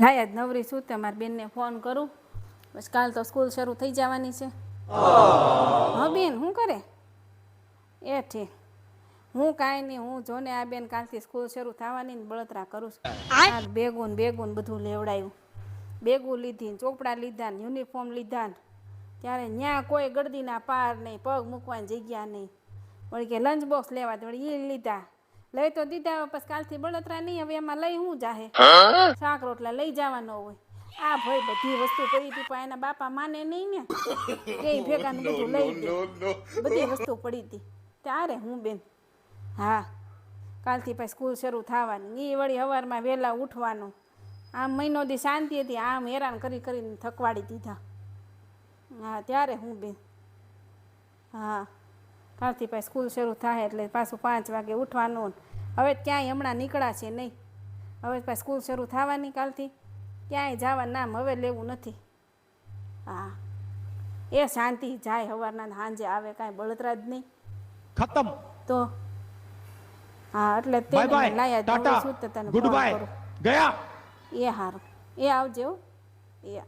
હા નવરી છું તમારી બેનને ફોન કરું બસ કાલ તો સ્કૂલ શરૂ થઈ જવાની છે હા બેન શું કરે એ ઠીક હું કાંઈ નહીં હું જોને આ બેન કાલથી સ્કૂલ શરૂ થવાની ને બળતરા કરું છું આ બેગું બધું લેવડાયું બેગું લીધી ને ચોપડા લીધા ને યુનિફોર્મ લીધા ને ત્યારે ત્યાં કોઈ ગળદીના પાર નહીં પગ મૂકવાની જગ્યા નહીં વળી કે લંચ બોક્સ લેવા તો વળી એ લીધા લઈ તો દીધા પછી કાલથી બળતરા નહીં હવે એમાં લઈ હું જાહે શાક રોટલા લઈ જવાનો હોય આ ભાઈ બધી વસ્તુ પડી હતી પણ એના બાપા માને નહીં ને કે ભેગાનું બધું લઈ દે બધી વસ્તુ પડી હતી ત્યારે હું બેન હા કાલથી પછી સ્કૂલ શરૂ થવાની એ વળી સવારમાં વહેલા ઉઠવાનું આમ મહિનો દી શાંતિ હતી આમ હેરાન કરી કરીને થકવાડી દીધા હા ત્યારે હું બેન હા કાલથી પછી સ્કૂલ શરૂ થાય એટલે પાછું 5 વાગે ઉઠવાનું હવે ક્યાંય હમણાં નીકળાશે નહીં હવે પાછી સ્કૂલ શરૂ થવાની કાલથી ક્યાંય જવા નામ હવે લેવું નથી હા એ શાંતિ જાય સવારના સાંજે આવે કાંઈ બળતરા જ નહીં ખતમ તો હા એટલે તે લાયા શું તને ફોન કરું ગયા એ હારું એ આવજો એ